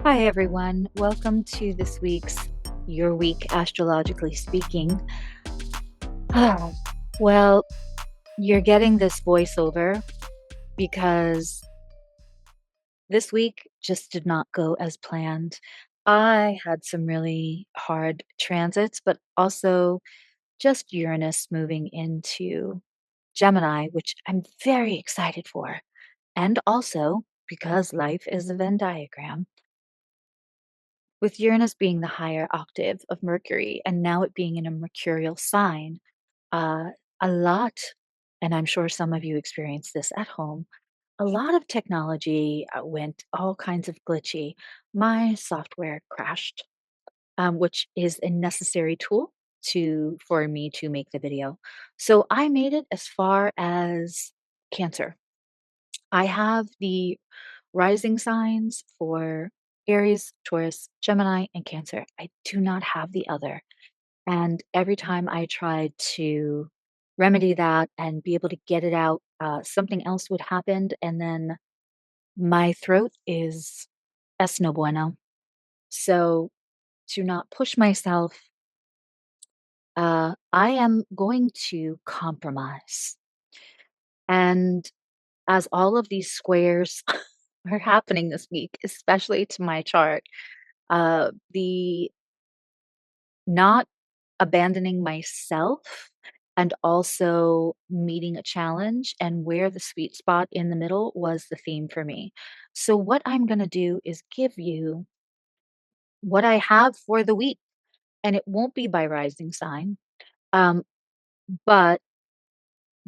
Hi, everyone. Welcome to this week's Your Week Astrologically Speaking. Ah, well, you're getting this voiceover because this week just did not go as planned. I had some really hard transits, but also just Uranus moving into Gemini, which I'm very excited for. And also because life is a Venn diagram. With Uranus being the higher octave of Mercury and now it being in a mercurial sign, uh, a lot, and I'm sure some of you experience this at home, a lot of technology went all kinds of glitchy. My software crashed, which is a necessary tool for me to make the video. So I made it as far as Cancer. I have the rising signs for Aries, Taurus, Gemini, and Cancer. I do not have the other. And every time I tried to remedy that and be able to get it out, something else would happen. And then my throat is es no bueno. So to not push myself, I am going to compromise. And as all of these squares are happening this week, especially to my chart, the not abandoning myself and also meeting a challenge and where the sweet spot in the middle was the theme for me. So, what I'm going to do is give you what I have for the week, and it won't be by rising sign. Um, but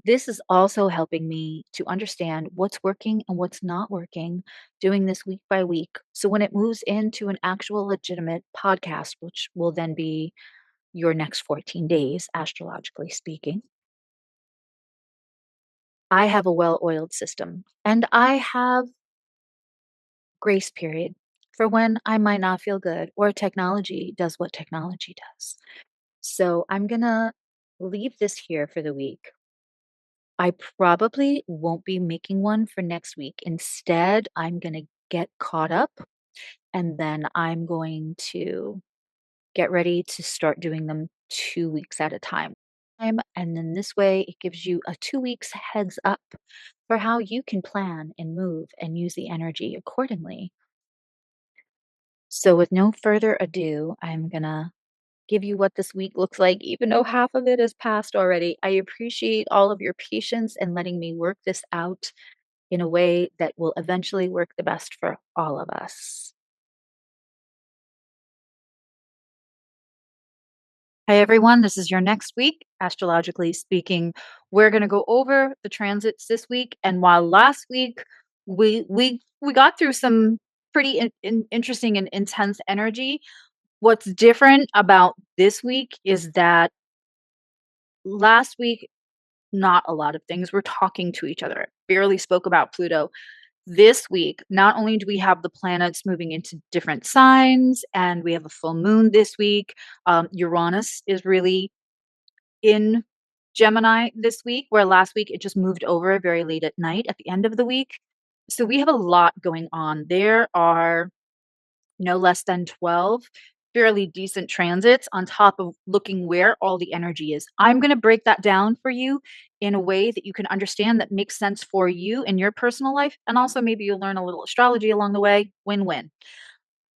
this is also helping me to understand what's working and what's not working, doing this week by week. So, when it moves into an actual legitimate podcast, which will then be your next 14 days, astrologically speaking, I have a well oiled system and I have grace period for when I might not feel good or technology does what technology does. So I'm going to leave this here for the week. I probably won't be making one for next week. Instead, I'm going to get caught up and then I'm going to get ready to start doing them 2 weeks at a time. And then this way, it gives you a 2 weeks heads up for how you can plan and move and use the energy accordingly. So, with no further ado, I'm going to give you what this week looks like, even though half of it is past already. I appreciate all of your patience and letting me work this out in a way that will eventually work the best for all of us. Hi, everyone. This is your next week. Astrologically speaking, we're going to go over the transits this week. And while last week we got through some pretty interesting and intense energy, what's different about this week is that last week, not a lot of things were talking to each other. Barely spoke about Pluto. This week, not only do we have the planets moving into different signs, and we have a full moon this week, Uranus is really in Gemini this week, where last week it just moved over very late at night at the end of the week. So we have a lot going on. There are no less than 12 fairly decent transits on top of looking where all the energy is. I'm going to break that down for you in a way that you can understand that makes sense for you in your personal life. And also, maybe you'll learn a little astrology along the way. Win win.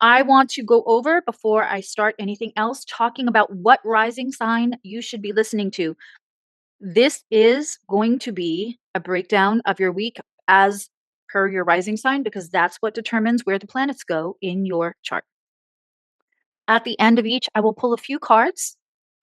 I want to go over before I start anything else talking about what rising sign you should be listening to. This is going to be a breakdown of your week as per your rising sign because that's what determines where the planets go in your chart. At the end of each, I will pull a few cards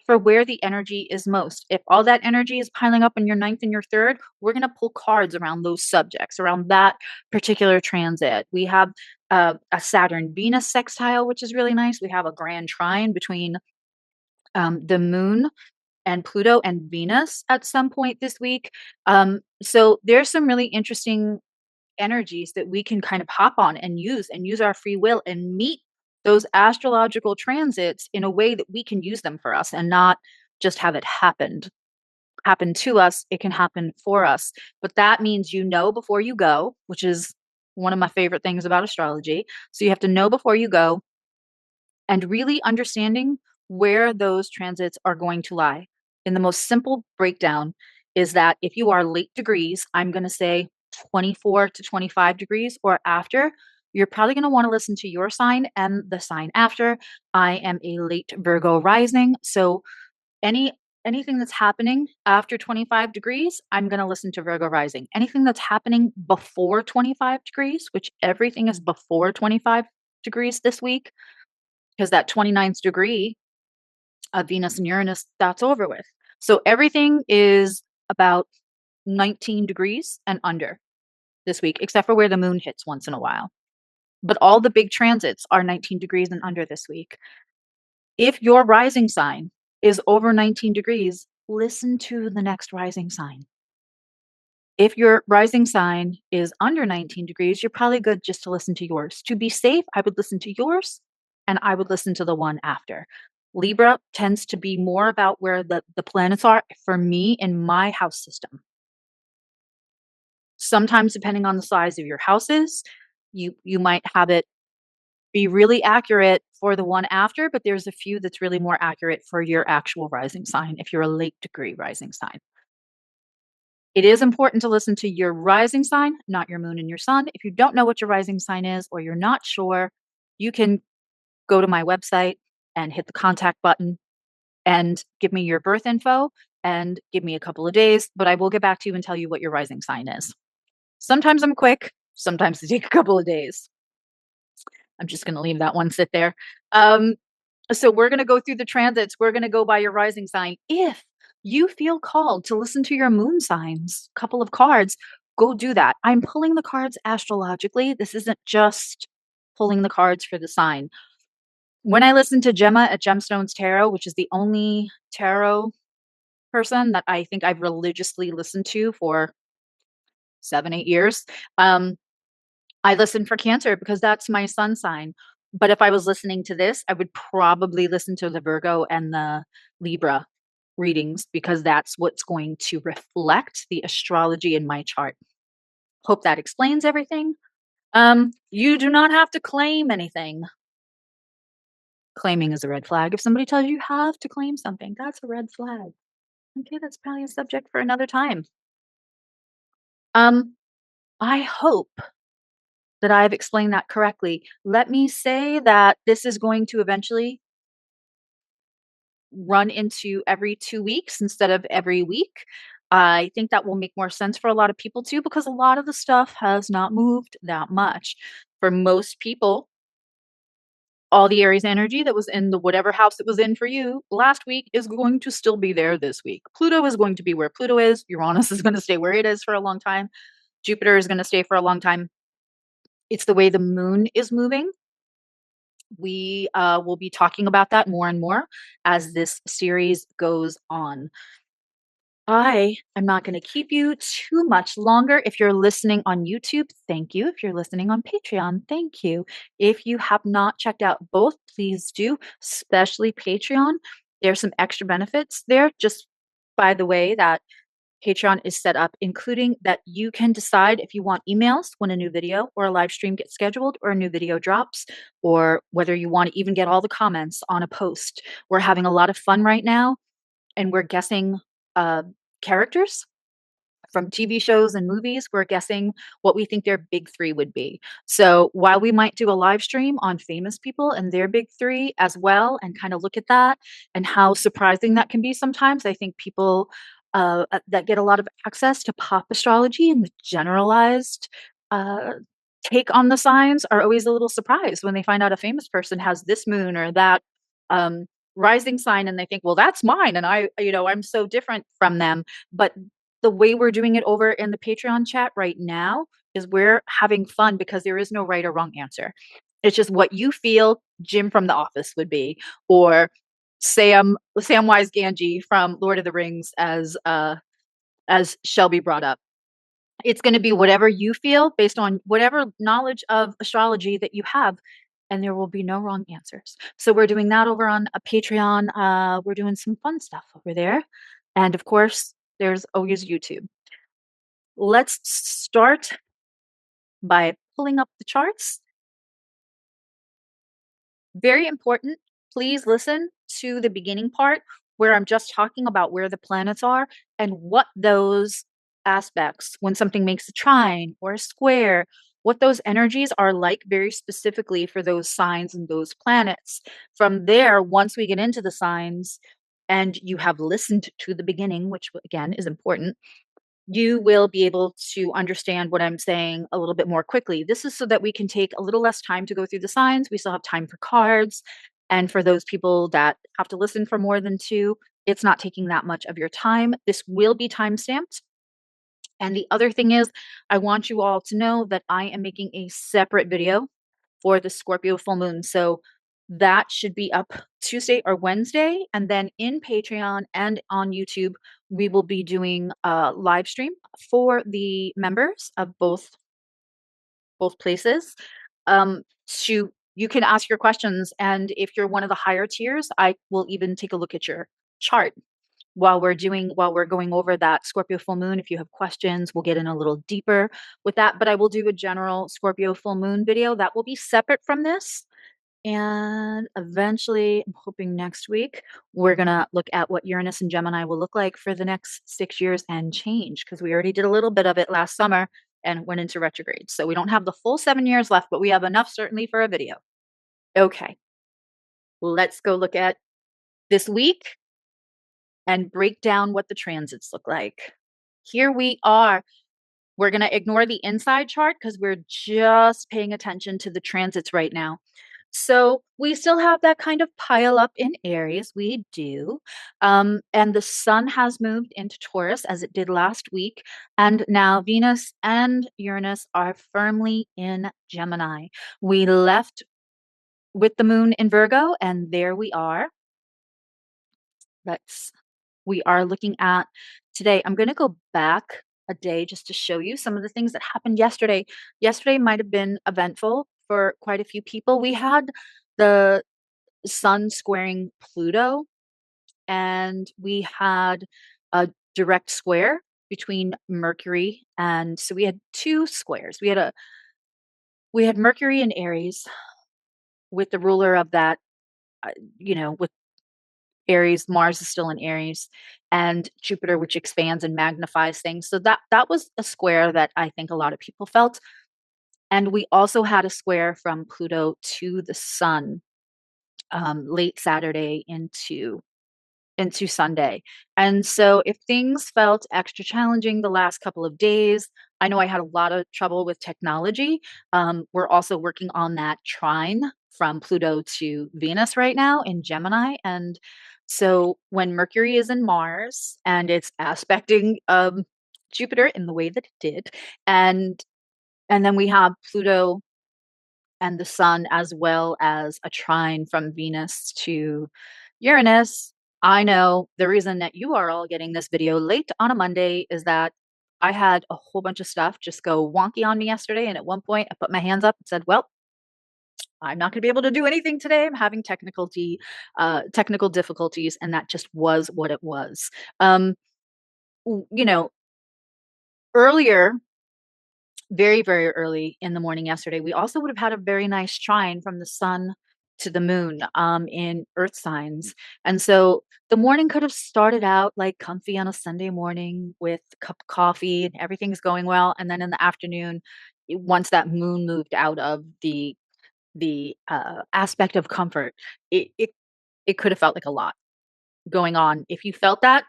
for where the energy is most. If all that energy is piling up in your ninth and your third, we're going to pull cards around those subjects, around that particular transit. We have a Saturn Venus sextile, which is really nice. We have a grand trine between the moon and Pluto and Venus at some point this week. So there's some really interesting energies that we can kind of hop on and use our free will and meet those astrological transits in a way that we can use them for us and not just have it happen to us. It can happen for us, but that means before you go, which is one of my favorite things about astrology. So you have to know before you go, and really understanding where those transits are going to lie. In the most simple breakdown is that if you are late degrees, I'm going to say 24 to 25 degrees or after, you're probably going to want to listen to your sign and the sign after. I am a late Virgo rising, so any anything that's happening after 25 degrees, I'm going to listen to Virgo rising. Anything that's happening before 25 degrees, which everything is before 25 degrees this week, because that 29th degree of Venus and Uranus, that's over with. So everything is about 19 degrees and under this week, except for where the moon hits once in a while. But all the big transits are 19 degrees and under this week. If your rising sign is over 19 degrees, listen to the next rising sign. If your rising sign is under 19 degrees, you're probably good just to listen to yours. To be safe, I would listen to yours and I would listen to the one after. Libra tends to be more about where the planets are for me in my house system. Sometimes, depending on the size of your houses, you might have it be really accurate for the one after, but there's a few that's really more accurate for your actual rising sign if you're a late degree rising sign. It is important to listen to your rising sign, not your moon and your sun. If you don't know what your rising sign is or you're not sure, you can go to my website and hit the contact button and give me your birth info and give me a couple of days, but I will get back to you and tell you what your rising sign is. Sometimes I'm quick, sometimes it takes a couple of days. I'm just going to leave that one sit there. So we're going to go through the transits. We're going to go by your rising sign. If you feel called to listen to your moon signs, couple of cards, go do that. I'm pulling the cards astrologically. This isn't just pulling the cards for the sign. When I listen to Gemma at Gemstones Tarot, which is the only tarot person that I think I've religiously listened to for 7, 8 years, I listen for Cancer because that's my sun sign. But if I was listening to this, I would probably listen to the Virgo and the Libra readings because that's what's going to reflect the astrology in my chart. Hope that explains everything. You do not have to claim anything. Claiming is a red flag. If somebody tells you have to claim something, that's a red flag. Okay, that's probably a subject for another time. I hope that I've explained that correctly. Let me say that this is going to eventually run into every 2 weeks instead of every week. I think that will make more sense for a lot of people too, because a lot of the stuff has not moved that much. For most people, all the Aries energy that was in the whatever house it was in for you last week is going to still be there this week. Pluto is going to be where Pluto is. Uranus is going to stay where it is for a long time. Jupiter is going to stay for a long time. It's the way the moon is moving. We will be talking about that more and more as this series goes on. I am not going to keep you too much longer. If you're listening on YouTube, thank you. If you're listening on Patreon, thank you. If you have not checked out both, please do, especially Patreon. There's some extra benefits there, just by the way that Patreon is set up, including that you can decide if you want emails when a new video or a live stream gets scheduled or a new video drops, or whether you want to even get all the comments on a post. We're having a lot of fun right now, and we're guessing characters from TV shows and movies. We're guessing what we think their big three would be. So while we might do a live stream on famous people and their big three as well, and kind of look at that and how surprising that can be sometimes, I think people that get a lot of access to pop astrology and the generalized uh, take on the signs are always a little surprised when they find out a famous person has this moon or that um, rising sign, and they think, well, that's mine, and I'm so different from them. But the way we're doing it over in the Patreon chat right now is we're having fun because there is no right or wrong answer. It's just what you feel Jim from The Office would be, or Samwise Gamgee from Lord of the Rings, as Shelby brought up. It's going to be whatever you feel based on whatever knowledge of astrology that you have, and there will be no wrong answers. So we're doing that over on a Patreon. We're doing some fun stuff over there, and of course, there's always YouTube. Let's start by pulling up the charts, very important. Please listen to the beginning part where I'm just talking about where the planets are and what those aspects, when something makes a trine or a square, what those energies are like very specifically for those signs and those planets. From there, once we get into the signs and you have listened to the beginning, which again is important, you will be able to understand what I'm saying a little bit more quickly. This is so that we can take a little less time to go through the signs. We still have time for cards. And for those people that have to listen for more than two, it's not taking that much of your time. This will be time stamped. And the other thing is, I want you all to know that I am making a separate video for the Scorpio full moon. So that should be up Tuesday or Wednesday. And then in Patreon and on YouTube, we will be doing a live stream for the members of both places. To you can ask your questions. And if you're one of the higher tiers, I will even take a look at your chart while we're going over that Scorpio full moon. If you have questions, we'll get in a little deeper with that. But I will do a general Scorpio full moon video that will be separate from this. And eventually, I'm hoping next week, we're going to look at what Uranus and Gemini will look like for the next 6 years and change, because we already did a little bit of it last summer and went into retrograde. So we don't have the full 7 years left, but we have enough certainly for a video. Okay, let's go look at this week and break down what the transits look like. Here we are. We're going to ignore the inside chart because we're just paying attention to the transits right now. So we still have that kind of pile up in Aries. We do. And the sun has moved into Taurus as it did last week. And now Venus and Uranus are firmly in Gemini. We left with the moon in Virgo, and there we are. We are looking at today. I'm going to go back a day just to show you some of the things that happened yesterday. Yesterday might have been eventful for quite a few people. We had the sun squaring Pluto, and we had a direct square between Mercury, and so we had two squares. We had Mercury in Aries with the ruler of that, with Aries. Mars is still in Aries, and Jupiter, which expands and magnifies things. So that was a square that I think a lot of people felt. And we also had a square from Pluto to the sun late Saturday into Sunday. And so if things felt extra challenging the last couple of days, I know I had a lot of trouble with technology. We're also working on that trine from Pluto to Venus right now in Gemini. And so when Mercury is in Mars and it's aspecting Jupiter in the way that it did, and then we have Pluto and the sun, as well as a trine from Venus to Uranus. I know the reason that you are all getting this video late on a Monday is that I had a whole bunch of stuff just go wonky on me yesterday. And at one point, I put my hands up and said, well, I'm not going to be able to do anything today. I'm having technical difficulties. And that just was what it was. Earlier, very, very early in the morning yesterday, we also would have had a very nice trine from the sun to the moon in earth signs. And so the morning could have started out like comfy on a Sunday morning with a cup of coffee and everything's going well. And then in the afternoon, once that moon moved out of the aspect of comfort, it could have felt like a lot going on. If you felt that,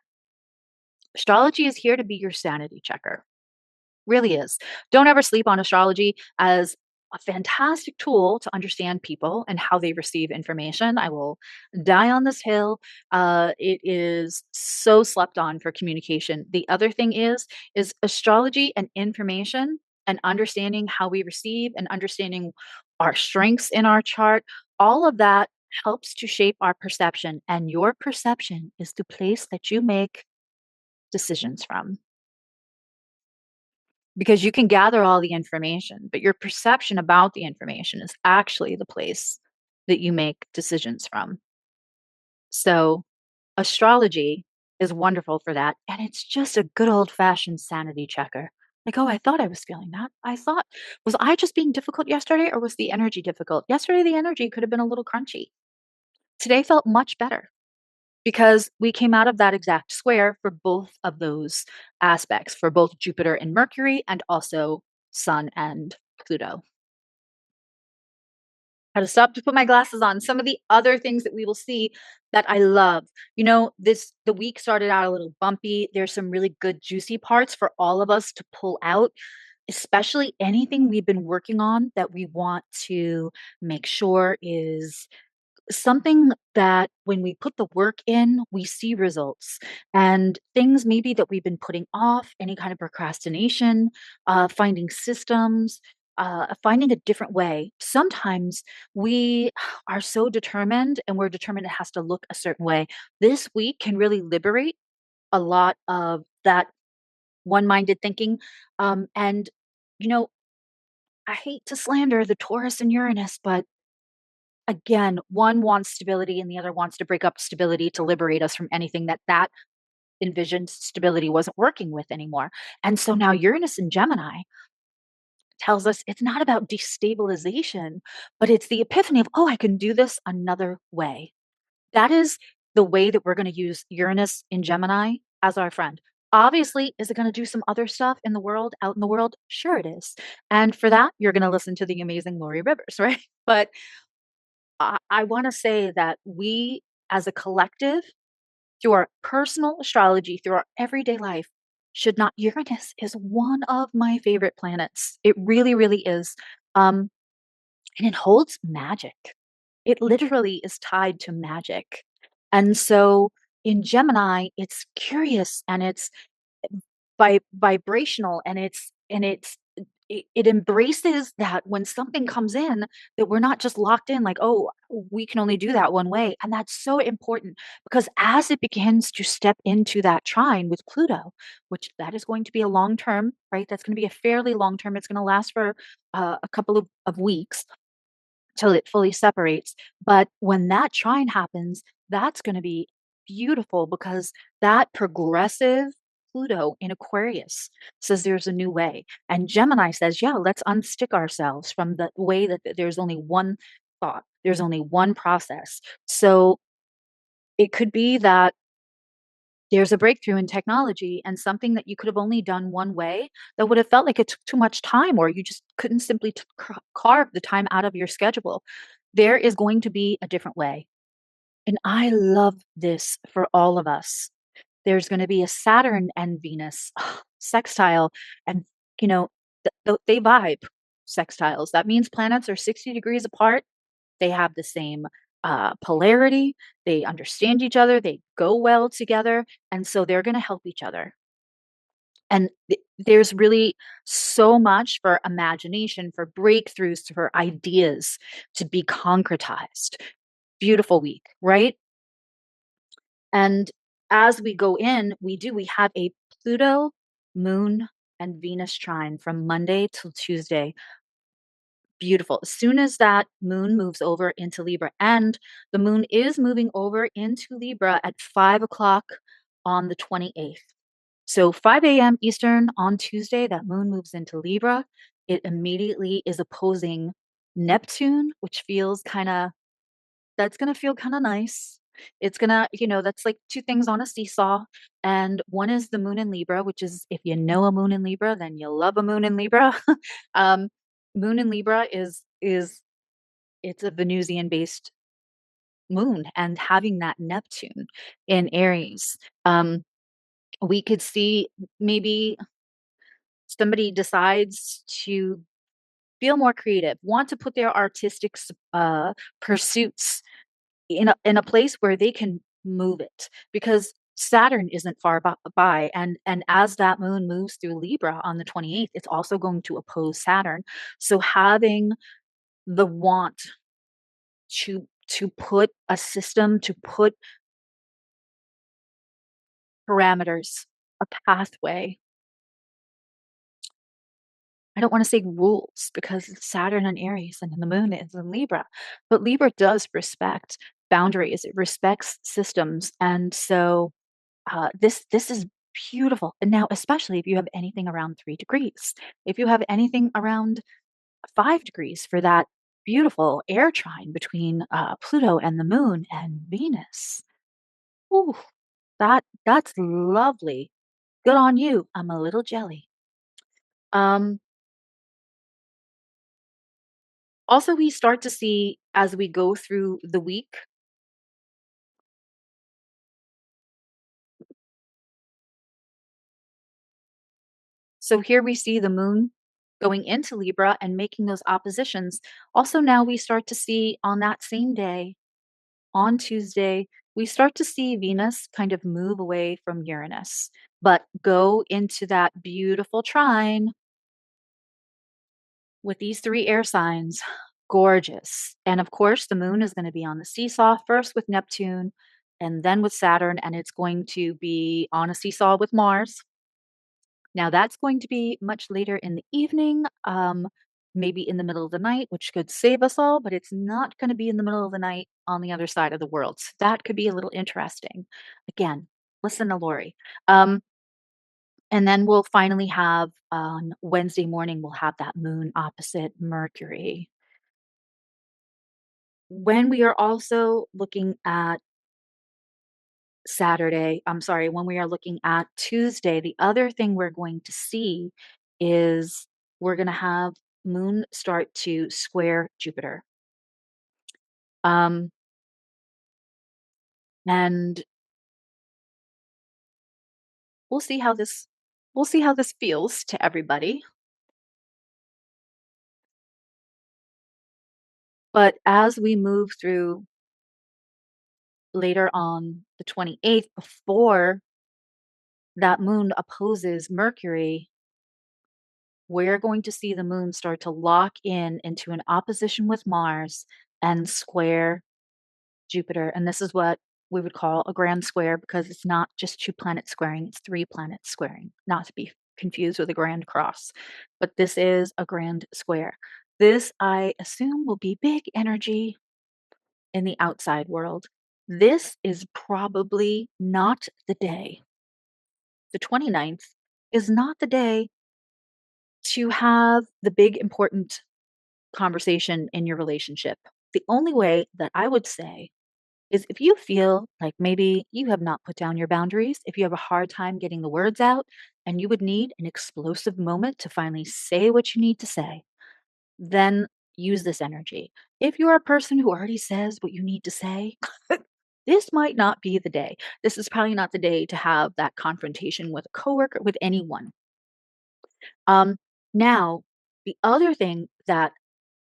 astrology is here to be your sanity checker. Really is. Don't ever sleep on astrology as a fantastic tool to understand people and how they receive information. I will die on this hill. It is so slept on for communication. The other thing is astrology and information and understanding how we receive and understanding our strengths in our chart. All of that helps to shape our perception, and your perception is the place that you make decisions from, because you can gather all the information, but your perception about the information is actually the place that you make decisions from. So astrology is wonderful for that. And it's just a good old fashioned sanity checker. Like, "Oh, I thought I was feeling that. I thought was I just being difficult yesterday, or was the energy difficult? Yesterday, the energy could have been a little crunchy. Today felt much better." Because we came out of that exact square for both of those aspects, for both Jupiter and Mercury and also Sun and Pluto. Had to stop to put my glasses on. Some of the other things that we will see that I love. The week started out a little bumpy. There's some really good juicy parts for all of us to pull out, especially anything we've been working on that we want to make sure is something that when we put the work in, we see results. And things maybe that we've been putting off, any kind of procrastination, finding systems, finding a different way. Sometimes we are so determined and we're determined it has to look a certain way. This week can really liberate a lot of that one minded thinking. And, you know, I hate to slander the Taurus and Uranus, but again, one wants stability and the other wants to break up stability to liberate us from anything that envisioned stability wasn't working with anymore. And so now Uranus in Gemini tells us it's not about destabilization, but it's the epiphany of, oh, I can do this another way. That is the way that we're going to use Uranus in Gemini as our friend. Obviously, is it going to do some other stuff in the world, out in the world? Sure, it is. And for that, you're going to listen to the amazing Lori Rivers, right? But I wanna say that we as a collective, through our personal astrology, through our everyday life, should not Uranus is one of my favorite planets. It really, really is. Um, and it holds magic. It literally is tied to magic. And so in Gemini, it's curious and it's vibrational and it embraces that when something comes in that we're not just locked in like, oh, we can only do that one way. And that's so important because as it begins to step into that trine with Pluto, which that is going to be a long term, right? That's going to be a fairly long term. It's going to last for a couple of weeks till it fully separates. But when that trine happens, that's going to be beautiful because that progressive Pluto in Aquarius says there's a new way. And Gemini says, yeah, let's unstick ourselves from the way that there's only one thought, there's only one process. So it could be that there's a breakthrough in technology and something that you could have only done one way that would have felt like it took too much time or you just couldn't simply carve the time out of your schedule. There is going to be a different way. And I love this for all of us. There's going to be a Saturn and Venus sextile, and you know, they vibe sextiles. That means planets are 60 degrees apart. They have the same polarity. They understand each other. They go well together. And so they're going to help each other. And there's really so much for imagination, for breakthroughs, for ideas to be concretized. Beautiful week, right? And as we go in, we have a Pluto, Moon, and Venus trine from Monday till Tuesday. Beautiful. As soon as that moon moves over into Libra, and the moon is moving over into Libra at 5 o'clock on the 28th. So 5 a.m. Eastern on Tuesday, that moon moves into Libra. It immediately is opposing Neptune, which feels kind of that's gonna feel kinda nice. It's gonna that's like 2 things on a seesaw, and one is the moon in Libra, which is if you know a moon in Libra, then you love a moon in Libra. Um, moon in Libra is it's a Venusian-based moon, and having that Neptune in Aries, we could see maybe somebody decides to feel more creative, want to put their artistic pursuits in a place where they can move it because Saturn isn't far by and as that moon moves through Libra on the 28th it's also going to oppose Saturn, so having the want to put a system, to put parameters, a pathway. I don't want to say rules because it's Saturn and Aries and the moon is in Libra, but Libra does respect boundaries, it respects systems, and so this is beautiful. And now, especially if you have anything around 3 degrees, if you have anything around 5 degrees for that beautiful air trine between Pluto and the moon and Venus. Ooh, that's lovely. Good on you. I'm a little jelly. Um, Also, we start to see as we go through the week. So here we see the moon going into Libra and making those oppositions. Also, now we start to see on that same day, on Tuesday, we start to see Venus kind of move away from Uranus, but go into that beautiful trine with these three air signs. Gorgeous. And of course, the moon is going to be on the seesaw first with Neptune and then with Saturn, and it's going to be on a seesaw with Mars. Now, that's going to be much later in the evening, maybe in the middle of the night, which could save us all, but it's not going to be in the middle of the night on the other side of the world. So that could be a little interesting. Again, listen to Lori. Um, and then we'll finally have on Wednesday morning, we'll have that moon opposite Mercury. When we are also looking at I'm sorry, when we are looking at Tuesday, the other thing we're going to see is we're going to have moon start to square Jupiter. Um, and we'll see how this feels to everybody. But as we move through later on the 28th, before that moon opposes Mercury, we're going to see the moon start to lock in into an opposition with Mars and square Jupiter. And this is what we would call a grand square because it's not just two planets squaring, it's three planets squaring, not to be confused with a grand cross. But this is a grand square. This, I assume, will be big energy in the outside world. This is probably not the day. The 29th is not the day to have the big important conversation in your relationship. The only way that I would say is if you feel like maybe you have not put down your boundaries, if you have a hard time getting the words out, and you would need an explosive moment to finally say what you need to say, then use this energy. If you're a person who already says what you need to say, this might not be the day. This is probably not the day to have that confrontation with a coworker, with anyone. Um, Now, the other thing that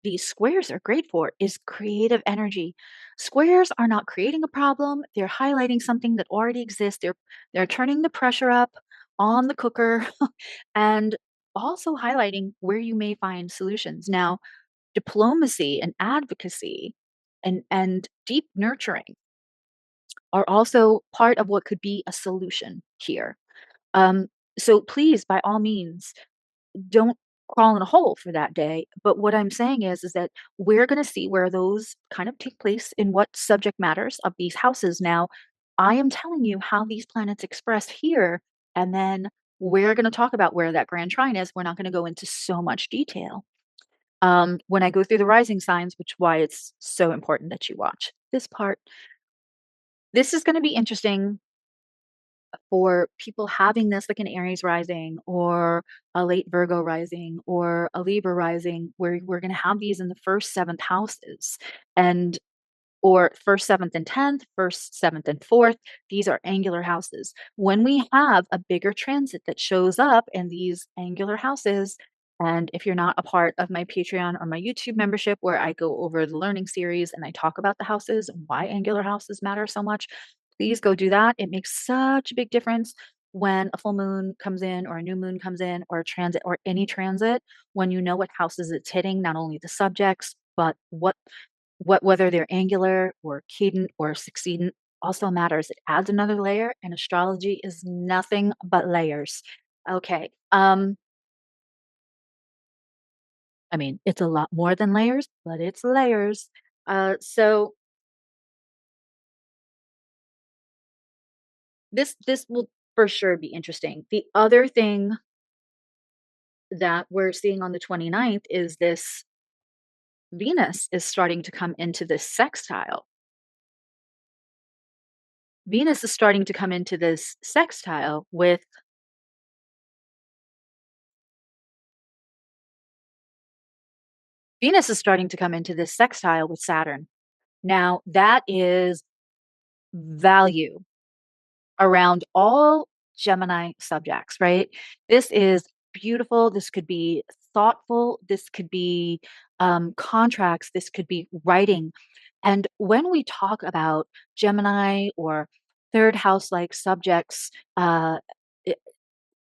these squares are great for is creative energy. Squares are not creating a problem, they're highlighting something that already exists. They're turning the pressure up on the cooker and also highlighting where you may find solutions. Now, diplomacy and advocacy and deep nurturing are also part of what could be a solution here. Um, so please, by all means, don't crawl in a hole for that day. But what I'm saying is that we're going to see where those kind of take place in what subject matters of these houses. Now, I am telling you how these planets express here, and then we're going to talk about where that grand trine is. We're not going to go into so much detail. When I go through the rising signs, which why it's so important that you watch this part. This is going to be interesting for people having this like an Aries rising or a late Virgo rising or a Libra rising, where we're going to have these in the first, seventh houses and or first, seventh, and 10th, first, seventh, and fourth. These are angular houses. When we have a bigger transit that shows up in these angular houses, and if you're not a part of my Patreon or my YouTube membership, where I go over the learning series and I talk about the houses and why angular houses matter so much, please go do that. It makes such a big difference when a full moon comes in or a new moon comes in or a transit or any transit, when you know what houses it's hitting, not only the subjects, but what whether they're angular or cadent or succeedent also matters. It adds another layer, and astrology is nothing but layers. Okay. I mean, it's a lot more than layers, but it's layers. So this will for sure be interesting. The other thing that we're seeing on the 29th is this Venus is starting to come into this sextile. Venus is starting to come into this sextile with Venus is starting to come into this sextile with Saturn. Now, that is value around all Gemini subjects, right? This is beautiful. This could be thoughtful. This could be contracts. This could be writing. And when we talk about Gemini or third house like subjects,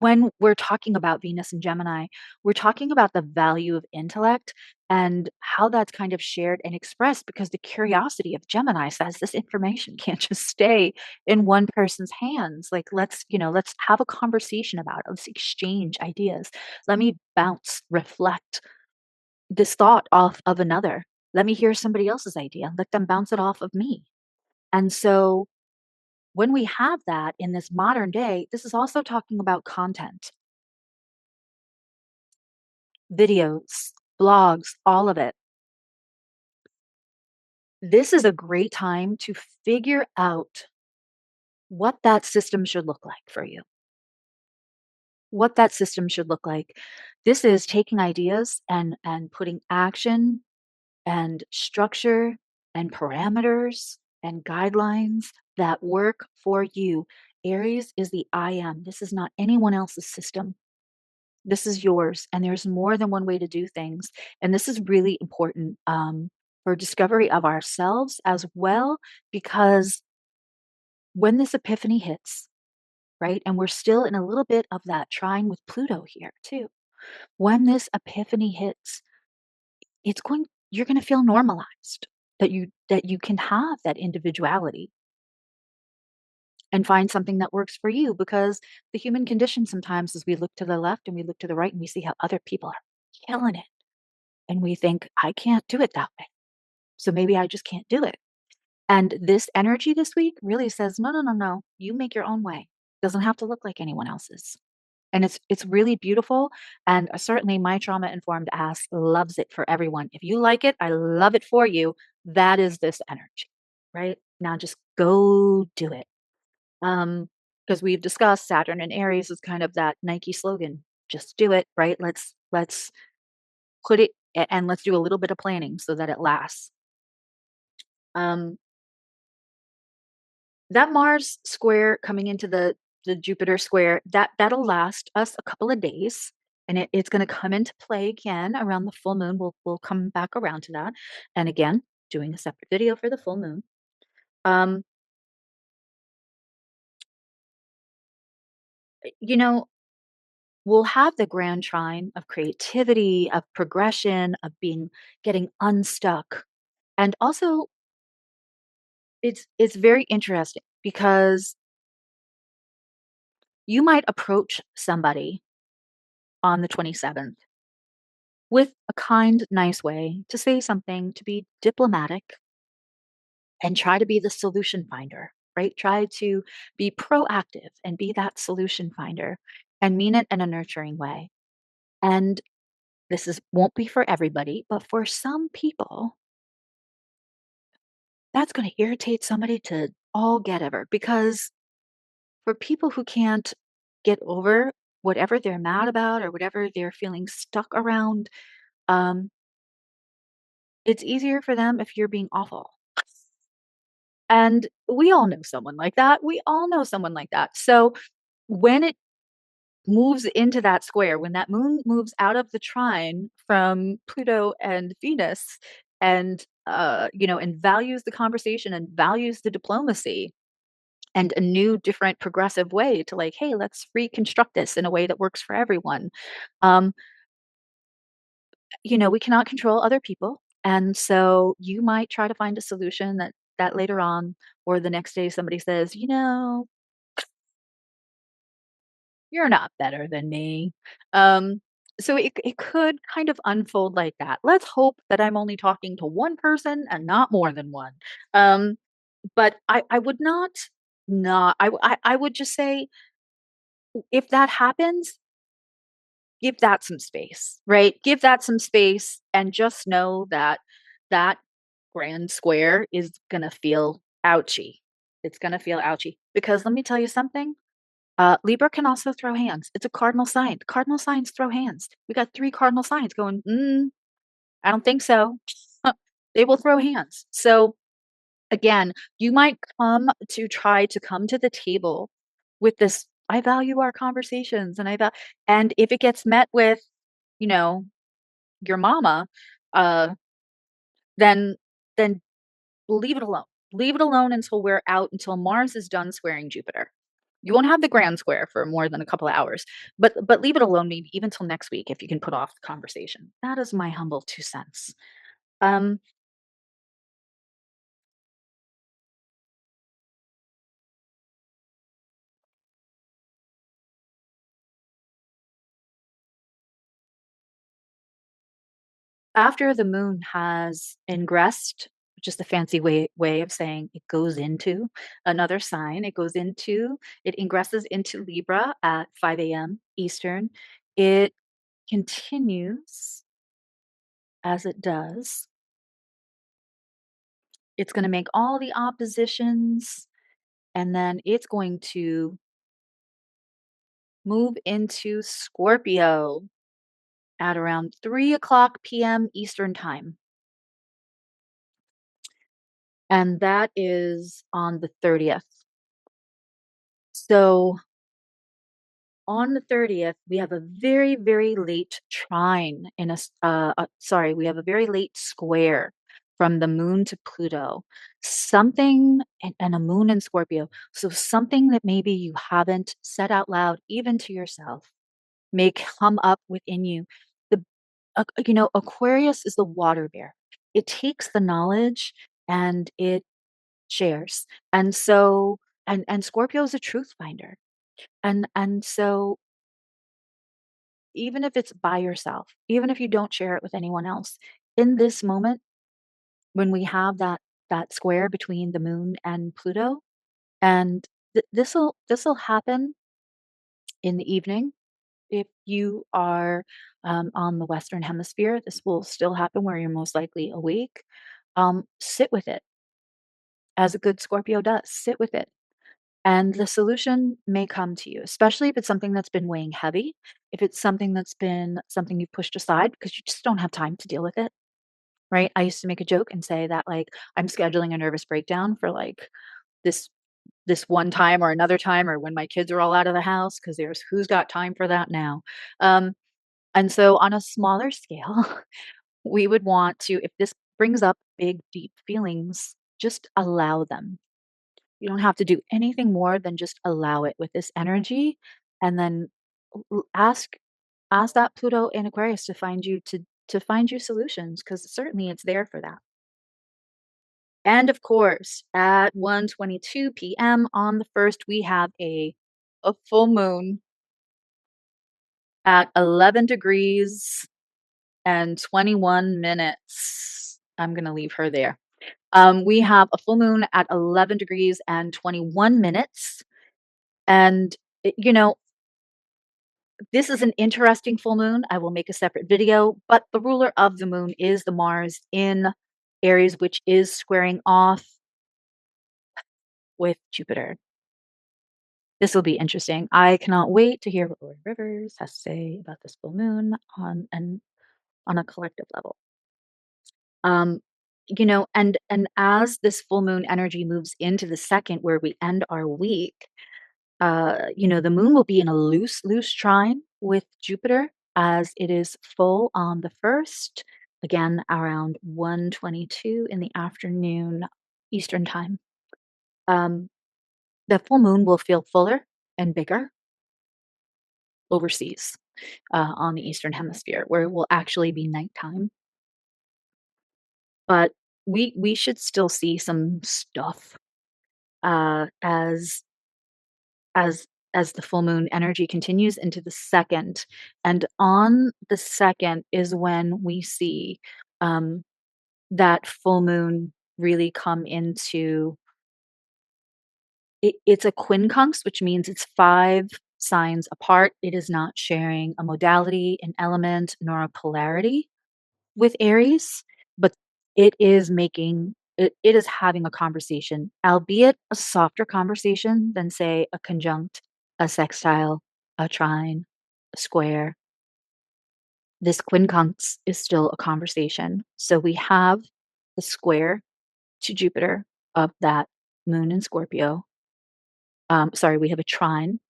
when we're talking about Venus and Gemini, we're talking about the value of intellect and how that's kind of shared and expressed because the curiosity of Gemini says this information can't just stay in one person's hands. Like, let's have a conversation about it. Let's exchange ideas. Let me bounce, reflect this thought off of another. Let me hear somebody else's idea. Let them bounce it off of me. And so when we have that in this modern day, this is also talking about content, videos, blogs, all of it. This is a great time to figure out what that system should look like for you. What that system should look like. This is taking ideas and putting action and structure and parameters and guidelines that work for you. Aries is the I am. This is not anyone else's system. This is yours, and there's more than one way to do things. And this is really important for discovery of ourselves as well, because when this epiphany hits, right, and we're still in a little bit of that trine with Pluto here too. When this epiphany hits, you're going to feel normalized that you can have that individuality and find something that works for you, because the human condition sometimes is we look to the left and we look to the right and we see how other people are killing it. And we think, I can't do it that way. So maybe I just can't do it. And this energy this week really says, no, no, no, no. You make your own way. Doesn't have to look like anyone else's. And it's really beautiful. And certainly my trauma informed ass loves it for everyone. If you like it, I love it for you. That is this energy, right? Now just go do it. Because we've discussed Saturn and Aries is kind of that Nike slogan. Just do it, right? Let's put it and let's do a little bit of planning so that it lasts. Um, that Mars square coming into the Jupiter square, that'll last us a couple of days, and it's going to come into play again around the full moon. We'll come back around to that, and again, doing a separate video for the full moon. Um, you know, we'll have the grand trine of creativity, of progression, of getting unstuck, and also it's very interesting because you might approach somebody on the 27th with a kind, nice way to say something, to be diplomatic and try to be the solution finder, right? Try to be proactive and be that solution finder and mean it in a nurturing way. And this is won't be for everybody, but for some people, that's going to irritate somebody to all get ever, because for people who can't get over whatever they're mad about or whatever they're feeling stuck around, um, it's easier for them if you're being awful. And we all know someone like that. We all know someone like that. So when it moves into that square, when that moon moves out of the trine from Pluto and Venus and and values the conversation and values the diplomacy and a new different progressive way to, like, hey, let's reconstruct this in a way that works for everyone. Um, we cannot control other people. And so you might try to find a solution that later on or the next day somebody says, you're not better than me. Um, so it could kind of unfold like that. Let's hope that I'm only talking to one person and not more than one. But I would not I would just say if that happens, give that some space, right? Give that some space and just know that that grand square is gonna feel ouchy. It's gonna feel ouchy because let me tell you something. Libra can also throw hands. It's a cardinal sign. Cardinal signs throw hands. We got 3 cardinal signs going, I don't think so. They will throw hands. So again, you might try to come to the table with this, I value our conversations and if it gets met with, you know, your mama, uh, then then leave it alone. Leave it alone until we're out, until Mars is done squaring Jupiter. You won't have the grand square for more than a couple of hours, but leave it alone maybe even till next week if you can put off the conversation. That is my humble 2 cents. Um, After the moon has ingressed, just a fancy way of saying it goes into another sign, it ingresses into Libra at 5 a.m. Eastern. It continues as it does. It's gonna make all the oppositions, and then it's going to move into Scorpio at around 3 o'clock p.m. Eastern Time, and that is on the 30th. So on the 30th, we have a very, very late trine we have a very late square from the moon to Pluto. Something and a moon in Scorpio. So something that maybe you haven't said out loud, even to yourself, may come up within you. Aquarius is the water bear. It takes the knowledge and it shares. And Scorpio is a truth finder. And so even if it's by yourself, even if you don't share it with anyone else, in this moment, when we have that square between the moon and Pluto, and this'll happen in the evening. If you are on the Western Hemisphere, this will still happen where you're most likely awake. Sit with it, as a good Scorpio does. Sit with it. And the solution may come to you, especially if it's something that's been weighing heavy, if it's something that's been something you've pushed aside because you just don't have time to deal with it, right? I used to make a joke and say that like I'm scheduling a nervous breakdown for like this this one time or another time or when my kids are all out of the house because there's who's got time for that now. Um, and so on a smaller scale, we would want to, if this brings up big, deep feelings, just allow them. You don't have to do anything more than just allow it with this energy, and then ask that Pluto in Aquarius to find you solutions, because certainly it's there for that. And of course, at 1:22 p.m. on the 1st, we have a full moon at 11 degrees and 21 minutes. I'm gonna leave her there. We have a full moon at 11 degrees and 21 minutes. And, you know, this is an interesting full moon. I will make a separate video, but the ruler of the moon is the Mars in Aries, which is squaring off with Jupiter. This will be interesting. I cannot wait to hear what Lord Rivers has to say about this full moon on a collective level. Um, and as this full moon energy moves into the second, where we end our week, the moon will be in a loose trine with Jupiter as it is full on the 1st, again around 1:22 in the afternoon Eastern time. Um, the full moon will feel fuller and bigger overseas on the Eastern Hemisphere, where it will actually be nighttime. But we should still see some stuff uh, as as as the full moon energy continues into the second. And on the second is when we see um, that full moon really come into it's a quincunx, which means it's 5 signs apart. It is not sharing a modality, an element, nor a polarity with Aries, but it is having a conversation, albeit a softer conversation than, say, a conjunct, a sextile, a trine, a square. This quincunx is still a conversation. So we have the square to Jupiter of that moon in Scorpio. Sorry, we have a trine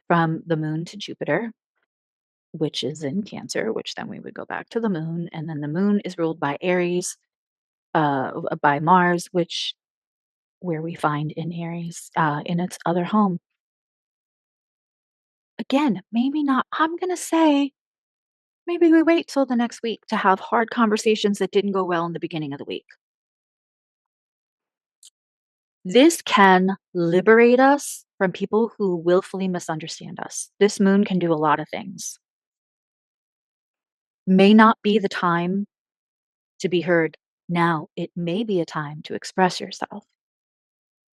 from the moon to Jupiter, which is in Cancer, which then we would go back to the moon. And then the moon is ruled by Aries, by Mars, which where we find in Aries, in its other home. Again, maybe not. I'm going to say maybe we wait till the next week to have hard conversations that didn't go well in the beginning of the week. This can liberate us from people who willfully misunderstand us. This moon can do a lot of things. May not be the time to be heard now. It may be a time to express yourself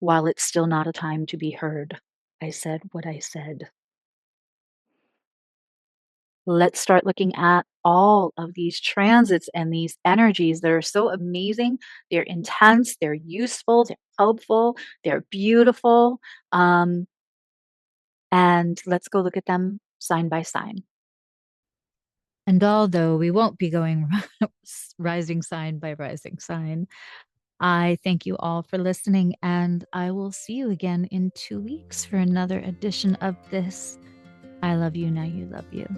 while it's still not a time to be heard. I said what I said. Let's start looking at all of these transits and these energies that are so amazing. They're intense, they're useful, they're helpful, they're beautiful. And let's go look at them sign by sign. And although we won't be going rising sign by rising sign, I thank you all for listening, and I will see you again in 2 weeks for another edition of this. I love you, now you love you.